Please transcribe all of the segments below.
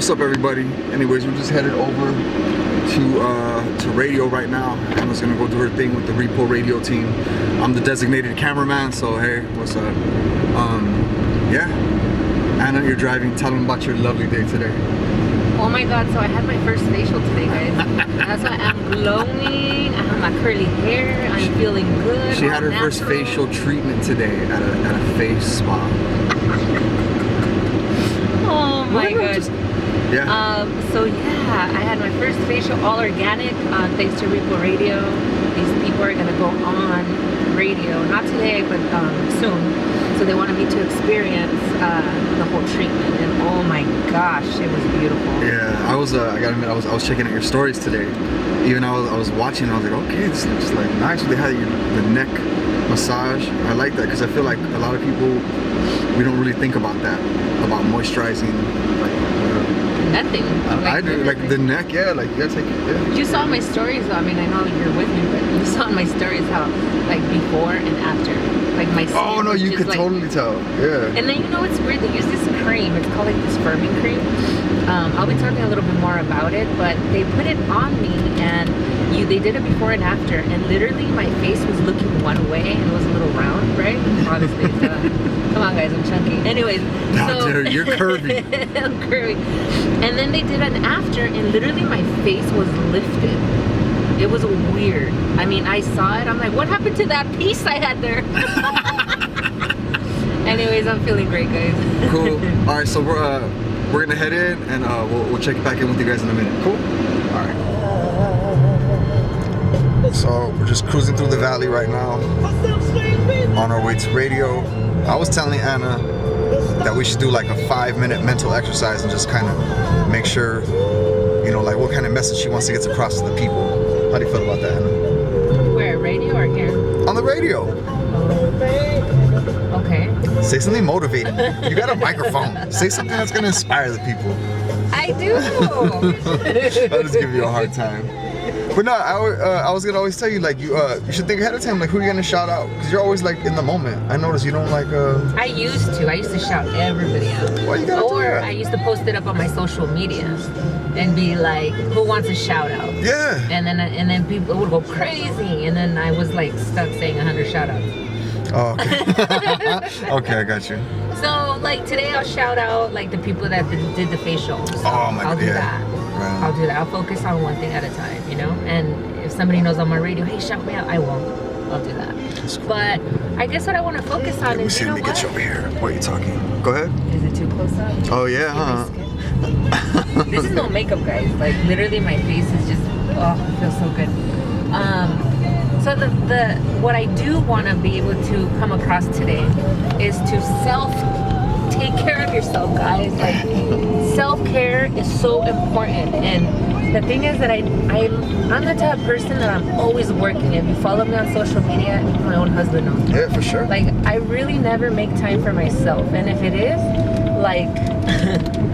what's up, everybody? Anyways, we're just headed over to radio right now. Anna's gonna go do her thing with the Repo Radio team. I'm the designated cameraman, so hey, what's up? Yeah. Anna, you're driving. Tell them about your lovely day today. Oh my god, so I had my first facial today, guys. That's why I'm glowing. I have my curly hair. I'm feeling good. She had her first facial treatment today at a face spa. Oh my god. Yeah. So yeah, I had my first facial, all organic, thanks to Repo Radio. These people are gonna go on radio, not today, but soon. So they wanted me to experience the whole treatment, and oh my gosh, it was beautiful. Yeah, I gotta admit, I was checking out your stories today. Even I was watching, I was like, okay, this looks like nice. They had the neck massage. I like that because I feel like a lot of people, we don't really think about that, about moisturizing. Nothing. I do, like the neck, yeah, like you gotta take it. Yeah. You saw my stories, I mean, I know you're with me, but you saw in my stories how, like, before and after. Like my skin. Oh no, you could like, totally tell. Yeah. And then you know what's weird? They use this cream. It's called like this firming cream. I'll be talking a little bit more about it, but they put it on me, and they did it before and after, and literally my face was looking one way, and it was a little round, right? Obviously, come on, guys, I'm chunky. Anyways, so dude, you're curvy. I'm curvy. And then they did an after, and literally my face was lifted. It was weird. I mean, I saw it. I'm like, what happened to that piece I had there? Anyways, I'm feeling great, guys. Cool. All right, so we're gonna head in, and we'll check back in with you guys in a minute. Cool. All right. So we're just cruising through the valley right now, on our way to radio. I was telling Anna that we should do like a 5-minute mental exercise and just kind of make sure, you know, like what kind of message she wants to get across to the people. How do you feel about that, Anna? Where, radio or here? On the radio. Okay. Say something motivating. You got a microphone. Say something that's gonna inspire the people. I do. I'll just give you a hard time. But no, I was gonna always tell you, like, you should think ahead of time, like who you're gonna shout out, because you're always like in the moment. I notice you don't like I used to shout everybody out. Why you gotta do that? I used to post it up on my social media and be like, who wants a shout out? Yeah. And then people would go crazy, and then I was like stuck saying 100 shout outs. Oh, okay. Okay, I got you. So like today I'll shout out like the people that did the facial. So oh my god. I'll do that. Right. I'll do that. I'll focus on one thing at a time, you know? And if somebody knows on my radio, hey, shout me out, I won't. I'll do that. Cool. But I guess what I want to focus on is, you know what? Let me get you over here. What are you talking? Go ahead. Is it too close up? Oh yeah, huh? This is no makeup, guys. Like literally my face is just, oh, it feels so good. So what I do want to be able to come across today is to take care of yourself, guys. Like self-care is so important, and the thing is that I'm the type of person that I'm always working. If you follow me on social media, my own husband knows. Yeah, for sure. Like I really never make time for myself, and if it is, like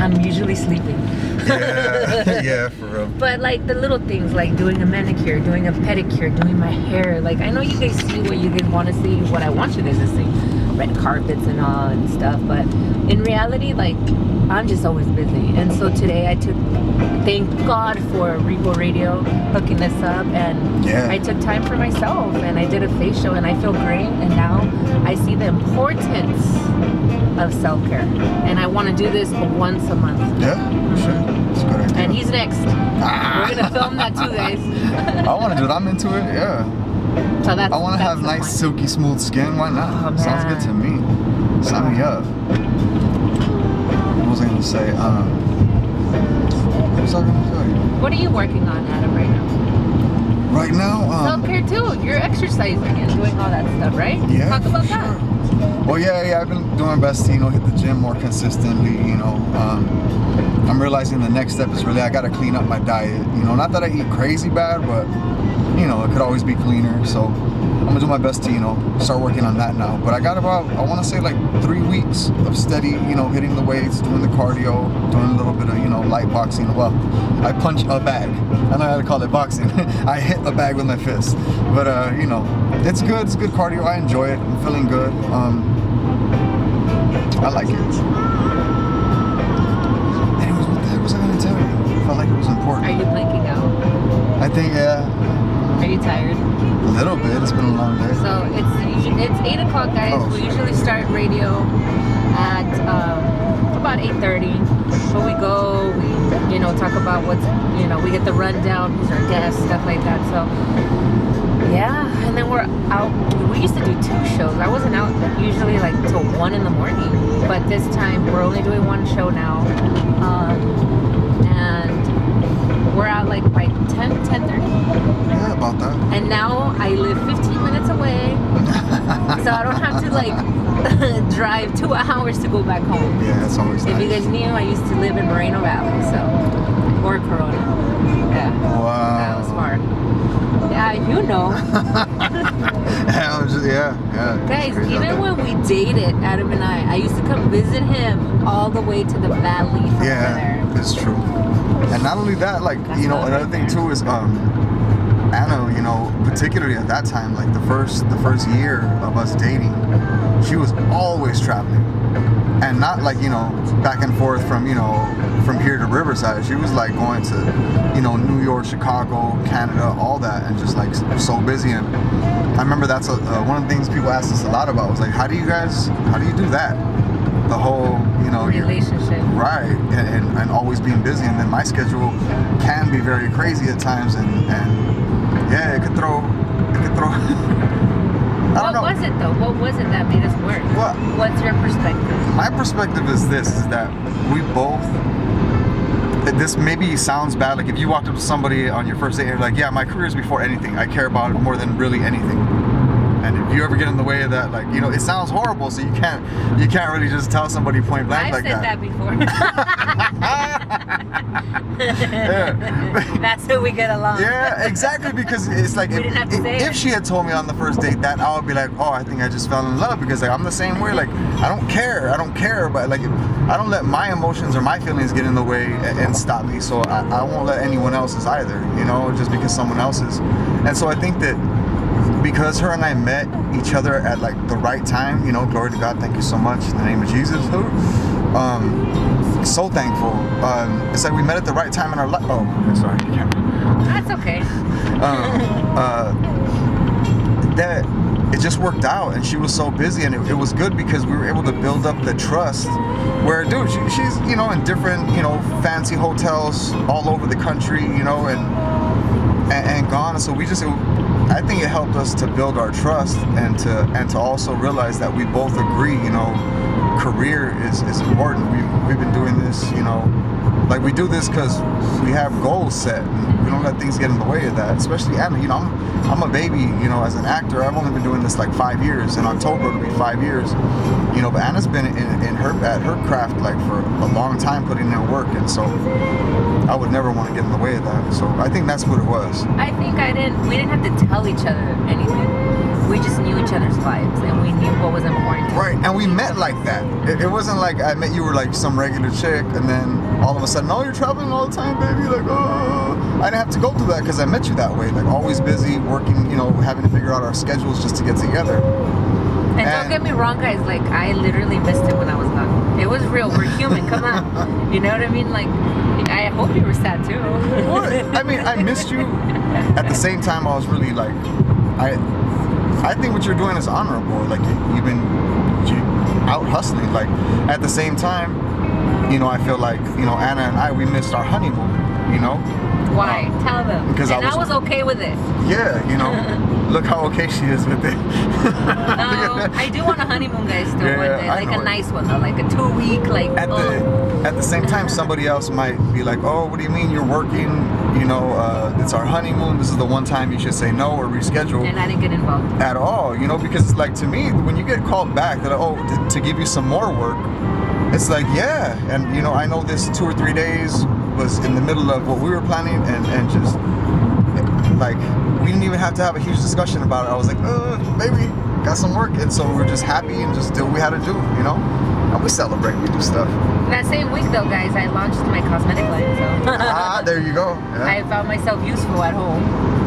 I'm usually sleeping. Yeah, yeah, for real. But like the little things, like doing a manicure, doing a pedicure, doing my hair. Like I know you guys see what you guys want to see, what I want you guys to see, red carpets and all and stuff. But in reality, like I'm just always busy. And so today thank God for Repo Radio hooking this up, and yeah. I took time for myself, and I did a facial, and I feel great. And now I see the importance of self-care, and I want to do this once a month. Yeah, for sure. That's a good idea. And he's next. We're gonna film that too, guys. I want to do it. I'm into it. Yeah. So that's. I want to have nice, silky, smooth skin. Why not? Oh, sounds good to me. Sign me up. What was I gonna say? What was I gonna say? What are you working on, Adam, right now? Right now, self-care too. You're exercising and doing all that stuff, right? Yeah. Talk about that. Well, yeah, I've been doing my best to, you know, hit the gym more consistently, you know. I'm realizing the next step is really I gotta clean up my diet. You know, not that I eat crazy bad, but, you know, it could always be cleaner. So I'm gonna do my best to, you know, start working on that now. But I got about, I wanna say like 3 weeks of steady, you know, hitting the weights, doing the cardio, doing a little bit of, you know, light boxing. Well, I punch a bag. I know how to call it boxing. I hit a bag with my fist. But, you know, it's good. It's good cardio. I enjoy it. I'm feeling good. I like it. Anyways, what the heck wasn't gonna tell you. I felt like it was important. Are you blinking out? I think, yeah, Are you tired? a little bit. It's been a long day. So it's 8 o'clock, guys. Oh, We sorry. usually start radio at about 8:30. So we go, we talk about what's, we get the rundown, who's our guest, stuff like that. So yeah, and then we're out. We used to do 2 shows. I wasn't out usually like till 1 in the morning, but this time we're only doing 1 show now, and we're out like by 10:30. Yeah, about that. And now I live 15 minutes away, so I don't have to like drive 2 hours to go back home. Yeah, it's always If you nice. guys knew, I used to live in Moreno Valley, or Corona. Yeah, that was Wow. far. Yeah, you know. Yeah, it's Guys, crazy out even there. when we dated, Adam and I used to come visit him all the way to the valley from Yeah, there. it's true. And not only that, like, That's not another right thing there. too is Anna, particularly at that time, like the first year of us dating, she was always traveling. And not like, back and forth from here to Riverside. She was like going to, New York, Chicago, Canada, all that, and just like so busy. And I remember that's one of the things people asked us a lot about was like, how do you do that? The whole, Relationship. right, and always being busy. And then my schedule can be very crazy at times, and yeah, it could throw. I don't know. What was it though? What was it that made us work? What? What's your perspective? My perspective is this: is that we both. This maybe sounds bad. Like if you walked up to somebody on your first date, and you're like, "Yeah, my career is before anything. I care about it more than really anything." And if you ever get in the way of that, like it sounds horrible. So you can't really just tell somebody point blank I've like said that before. Yeah. That's who we get along. Yeah, exactly, because it's like We didn't have to say if it. she had told me on the first date that, I would be like, oh, I think I just fell in love, because like I'm the same way. Like I don't care, but like I don't let my emotions or my feelings get in the way and stop me. So I won't let anyone else's either, just because someone else's. And so I think that because her and I met each other at like the right time, glory to God, thank you so much in the name of Jesus. So thankful. It's like we met at the right time in our life. Oh, okay, sorry. That's okay. That it just worked out, and she was so busy, and it was good because we were able to build up the trust. Where, dude, she's in different fancy hotels all over the country, and gone. So I think it helped us to build our trust and to also realize that we both agree, career is important. We've been doing this, like we do this because we have goals set, and we don't let things get in the way of that. Especially Anna, I'm a baby, as an actor. I've only been doing this like 5 years. In October it'll be 5 years, but Anna's been at her craft like for a long time, putting in work, and so I would never want to get in the way of that. So I think that's what it was. I think we didn't have to tell each other anything. We just knew each other's vibes, and we knew what was important. Right, and we met like that. It wasn't like I met you were like some regular chick, and then all of a sudden, oh, you're traveling all the time, baby. Like, oh, I didn't have to go through that because I met you that way. Like, always busy, working, having to figure out our schedules just to get together. And don't get me wrong, guys. Like, I literally missed it when I was gone. It was real. We're human. Come on. You know what I mean? Like, I hope you were sad too. What? I mean, I missed you. At the same time, I was really like, I think what you're doing is honorable. Like, you've been out hustling. Like, at the same time, I feel like, Anna and we missed our honeymoon, Why? Tell them. Because I was okay with it. Yeah, look how okay she is with it. No, I do want a honeymoon, guys, still Yeah, one day. I Like know a it. nice one, though. Like a 2-week, like, At the same time, somebody else might be like, oh, what do you mean you're working? It's our honeymoon. This is the one time you should say no or reschedule. And I didn't get involved. At all, because like to me, when you get called back, that to give you some more work, it's like, yeah, and I know this 2 or 3 days was in the middle of what we were planning, and just like we didn't even have to have a huge discussion about it. I was like, baby, got some work, and so we're just happy and just did what we had to do, and we celebrate, we do stuff. That same week, though, guys, I launched my cosmetic line, so. There you go. Yeah. I found myself useful at home.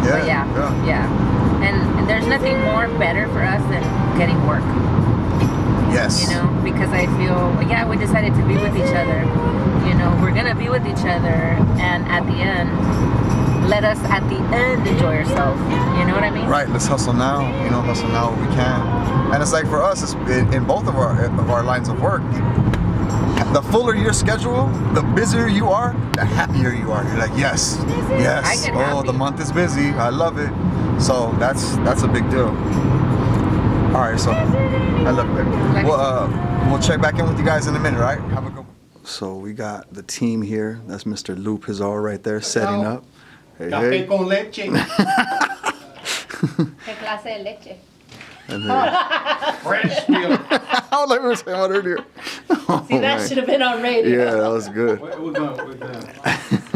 Yeah, But yeah. And there's nothing more better for us than getting work. Yes. You know, because I feel, yeah, we decided to be with each other. You know, we're gonna be with each other, and at the end, let us at the end enjoy ourselves. You know what I mean? Right. Let's hustle now. You know, hustle now what we can. And it's like for us, it's in both of our lines of work. The fuller your schedule, the busier you are, the happier you are. You're like, yes, yes. I get Oh, happy. the month is busy. I love it. So that's a big deal. All right, so I love it. We'll check back in with you guys in a minute, right? Have a good one. So we got the team here. That's Mr. Lou Pizarro right there setting up. Hey, Café hey. con leche. ¿Qué clase de leche? And then, Fresh milk. I was like we were saying about earlier. Oh, See, that man. should have been on radio. Yeah, that was good. We're done.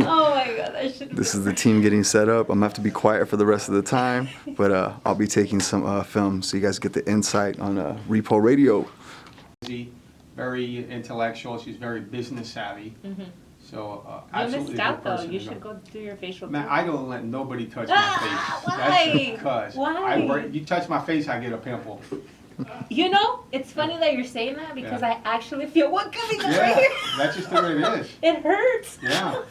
Oh my god, that should. This is the team getting set up. I'm gonna have to be quiet for the rest of the time, but I'll be taking some film so you guys get the insight on Repo Radio. Very intellectual. She's very business savvy. So You absolutely missed a out good though. person You to should go. go do your facial. Man, too. I don't let nobody touch my Ah, face. why? That's because Why? you touch my face, I get a pimple. You know, it's funny that you're saying that because Yeah. I actually feel one coming up Yeah, right here. that's just the way it is. It hurts. Yeah.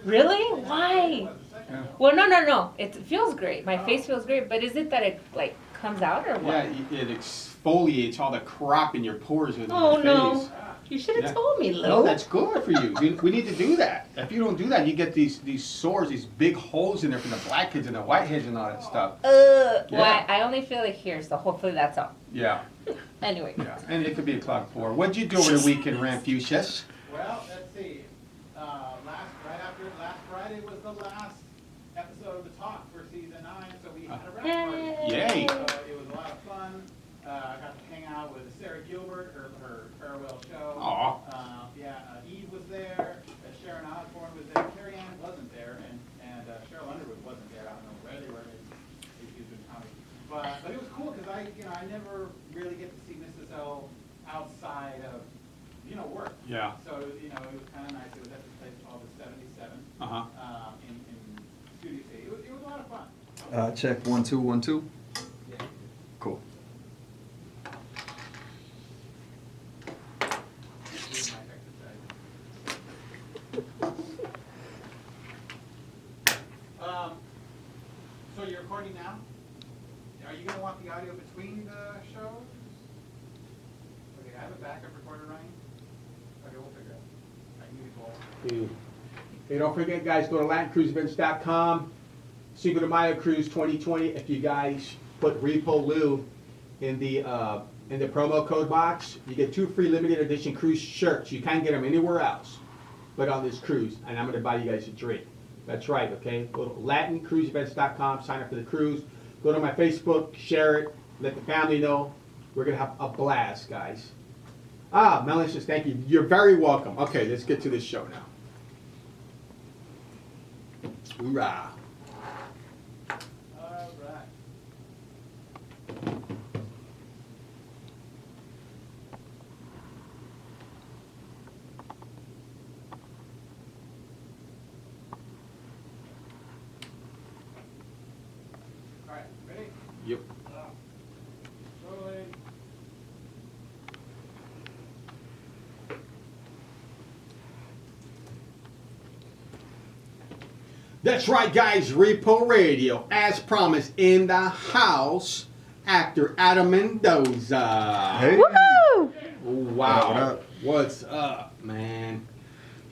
Really? Why? Yeah. Well, no. It feels great. My face feels great, but is it that it like comes out or what? Yeah, it exfoliates all the crap in your pores in Oh your no! face. You should have Yeah. told me, Lou. No, that's good for you. We need to do that. If you don't do that, you get these sores, these big holes in there from the blackheads and the whiteheads and all that stuff. Well, Yeah. I only feel it here, so hopefully that's all. Yeah, Anyway. yeah. And it could be a clogged pore. What'd you do over the weekend, Ramfusius? Well, let's see. Right after last Friday was the last episode of the talk for season 9, so we had a wrap party. Yay. So it was a lot of fun. I got to hang out with Sarah Gilbert, her farewell show. Aw. Eve was there. Sharon Osbourne was there. Carrie Ann wasn't there, and Cheryl Underwood wasn't there. I don't know where they were. Maybe she's been coming. But it was cool because I never really get to see Mrs. O outside of work. Yeah. So, it was kind of nice. It was at this place called the 77 Uh-huh. in Studio City. It was a lot of fun. Check 1 2 1 2. Yeah. Cool. This is my exercise. So you're recording now? Are you going to want the audio between the shows? Okay, I have a backup recorder running. Okay, we'll figure it out. I can give you both. Hey, don't forget, guys, go to LatinCruiseEvents.com. Cinco de Mayo Cruise 2020. If you guys put Repo Lou in the promo code box, you get 2 free limited edition cruise shirts. You can't get them anywhere else but on this cruise, and I'm going to buy you guys a drink. That's right, okay? Go to LatinCruiseEvents.com, sign up for the cruise. Go to my Facebook, share it, let the family know. We're going to have a blast, guys. Melanie says, thank you. You're very welcome. Okay, let's get to this show now. Hoorah. All right. All right, ready? Yep. Rolling. That's right, guys. Repo Radio, as promised, in the house. Actor Adam Mendoza. Hey. Woohoo! Wow. What up? What's up, man?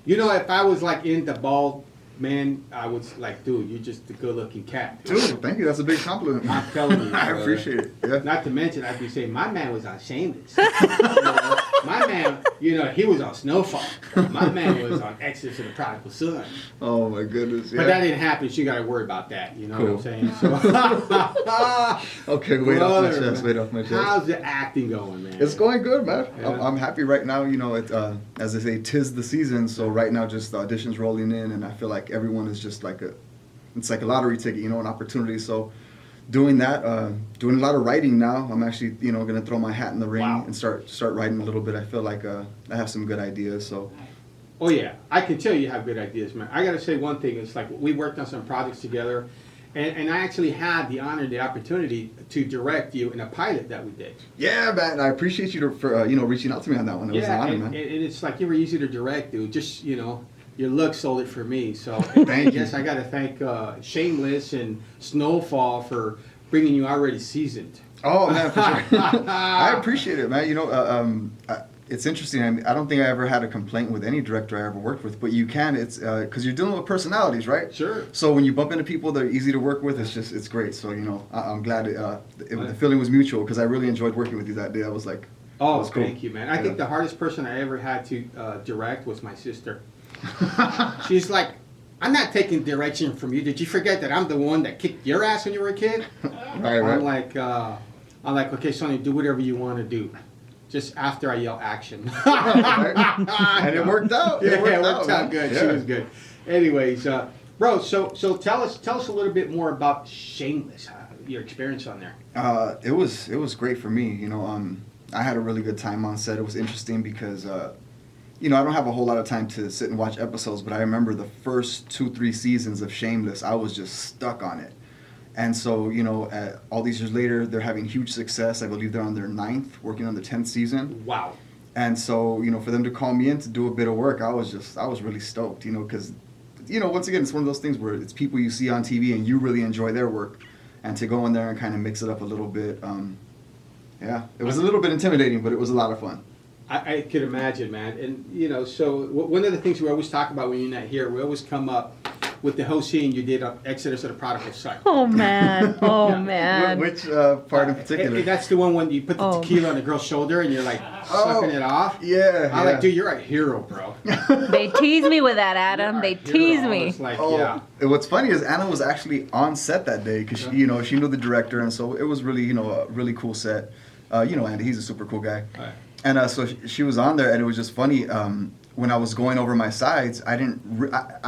You know, if I was like into bald man, I was like, dude, you're just a good-looking cat. Dude, thank you. That's a big compliment. I'm telling you, I brother. appreciate it. Yeah. Not to mention, I'd be saying, my man was on Shameless. My man, he was on Snowfall. My man was on Exodus of the Prodigal Son. Oh my goodness. Yeah. But that didn't happen. So you got to worry about that. You know what I'm Cool. saying? So, Okay, weight off my Brother, chest. Weight off my chest. how's the acting going, man? It's going good, man. Yeah. I'm happy right now. As they say, 'tis the season. So right now, just the auditions rolling in, and I feel like everyone is just like it's like a lottery ticket, an opportunity. So doing that, doing a lot of writing now. I'm actually, gonna throw my hat in the ring Wow. and start writing a little bit. I feel like I have some good ideas. So Oh yeah, I can tell you have good ideas, man. I got to say one thing. It's like we worked on some projects together, And I actually had the honor, the opportunity to direct you in a pilot that we did. Yeah, man. I appreciate you for reaching out to me on that one. It was an honor, and, man. and it's like you were easy to direct, dude. Just your look sold it for me. So Thank you. Yes, I got to thank Shameless and Snowfall for bringing you already seasoned. Oh man, for sure. I appreciate it, man. It's interesting. I don't think I ever had a complaint with any director I ever worked with, but you can. It's because you're dealing with personalities, right? Sure. So when you bump into people that are easy to work with, it's great. So I'm glad the feeling was mutual because I really enjoyed working with you that day. I was like, Oh, that's cool. thank you, man. I think the hardest person I ever had to direct was my sister. She's like, I'm not taking direction from you. Did you forget that I'm the one that kicked your ass when you were a kid? Right. I'm like, okay, Sonny, do whatever you want to do. Just after I yell action. And it worked out. Yeah, it worked out man. good. Yeah. She was good. Anyways, bro, so tell us a little bit more about Shameless, your experience on there. It was great for me. I had a really good time on set. It was interesting because I don't have a whole lot of time to sit and watch episodes, but I remember the first 2-3 seasons of Shameless, I was just stuck on it. And so, all these years later, they're having huge success. I believe they're on their 9th, working on the 10th season. Wow. And so, for them to call me in to do a bit of work, I was really stoked, because, once again, it's one of those things where it's people you see on TV and you really enjoy their work. And to go in there and kind of mix it up a little bit, it was a little bit intimidating, but it was a lot of fun. I could imagine, man. And, so one of the things we always talk about when you're not here, we always come up with the whole scene you did on Exodus of the Prodigal Son. Oh man. Oh Yeah. man. Which part in particular? That's the one when you put the Oh. tequila on the girl's shoulder and you're like sucking it off. Yeah. I'm like, dude, you're a hero, bro. They tease me with that, Adam. You're They a hero. tease I me. was like, Oh, yeah. what's funny is Anna was actually on set that day because she knew the director, and so it was really a really cool set. Andy, he's a super cool guy, Right. and so she was on there, and it was just funny. When I was going over my sides, I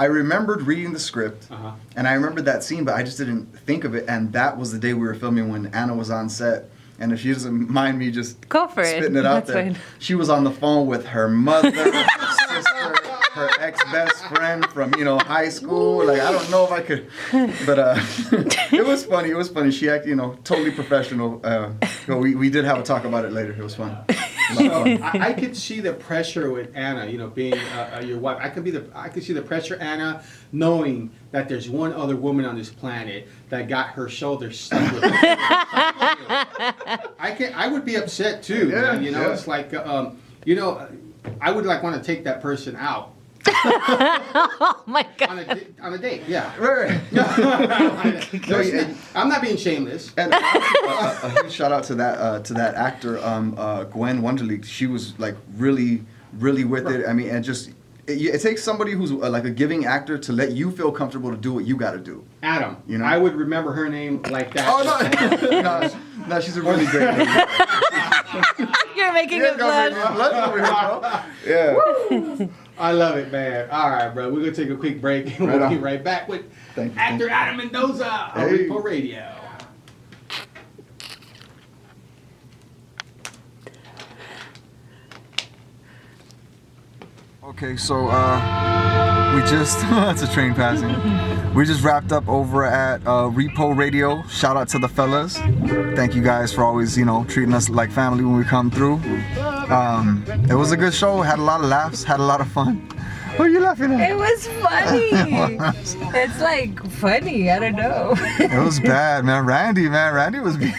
remembered reading the script, Uh-huh. and I remembered that scene, but I just didn't think of it. And that was the day we were filming when Anna was on set. And if she doesn't mind me just Go for it. spitting it out That's there, fine. she was on the phone with her mother, her sister, her ex-best friend from high school. Like, I don't know if I could, but it was funny. It was funny. She acted totally professional. But we did have a talk about it later. It was fun. So I could see the pressure with Anna, being your wife. I could see the pressure, Anna, knowing that there's one other woman on this planet that got her shoulder stuck with her. I would be upset too. Yeah, Man. yeah. It's like, I would want to take that person out Oh my god. on a date. Yeah. Right. I'm not being shameless. And a huge shout out to that actor, Gwen Wunderlich. She was like really, really with it. I mean, and just it takes somebody who's like a giving actor to let you feel comfortable to do what you got to do. Adam, You know? I would remember her name like that. Oh no, no, she's a really great lady. You're making Yeah, it blush. over here, bro. Yeah. I love it, man. All right, bro. We're going to take a quick break and Right we'll on. be right back with Thank you. actor Adam Mendoza on Hey. Repo Radio. Okay, so we just that's a train passing. We just wrapped up over at Repo Radio. Shout out to the fellas. Thank you guys for always treating us like family when we come through. It was a good show. Had a lot of laughs. Had a lot of fun. What are you laughing at? It was funny. It's like funny. I don't know. It was bad, man. Randy was being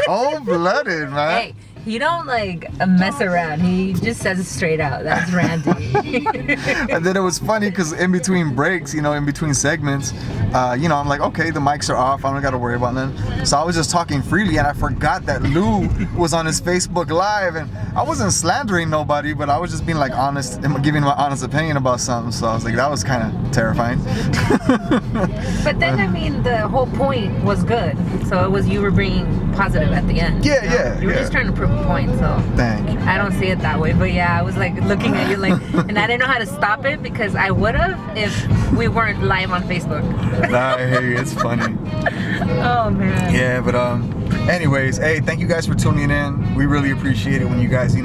cold-blooded, man. Hey, he don't mess around. He just says it straight out. That's Randy. And then it was funny because in between breaks, in between segments, I'm like, okay, the mics are off. I don't got to worry about them. So I was just talking freely, and I forgot that Lou was on his Facebook Live, and I wasn't slandering nobody, but I was just being honest and giving my honest opinion about something. So I was like, that was kind of terrifying. But then, I mean, the whole point was good. So it was you were being positive at the end. Yeah, yeah, You were yeah. just trying to prove a point, so. Thank you. I don't see it that way, but yeah, I was looking at you and I didn't know how to stop it because I would have if we weren't live on Facebook. Nah, hey, it's funny. Oh man. Yeah, but anyways, hey, thank you guys for tuning in. We really appreciate it when you guys,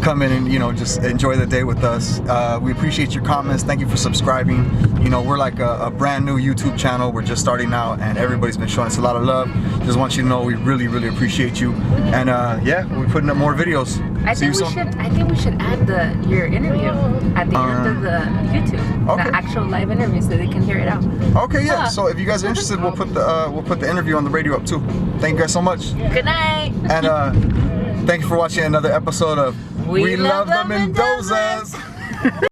come in and, you know, just enjoy the day with us. We appreciate your comments. Thank you for subscribing. You know, we're like a brand new YouTube channel. We're just starting out, and everybody's been showing us a lot of love. Just want you to know we really, really appreciate you. And yeah, we're putting up more videos. I think we should add your interview at the end of the YouTube, okay. the actual live interview, so they can hear it out. Okay, yeah. So if you guys are interested, we'll put the interview on the radio up too. Thank you guys so much. Good night. And thank you for watching another episode of We Love the Mendozas.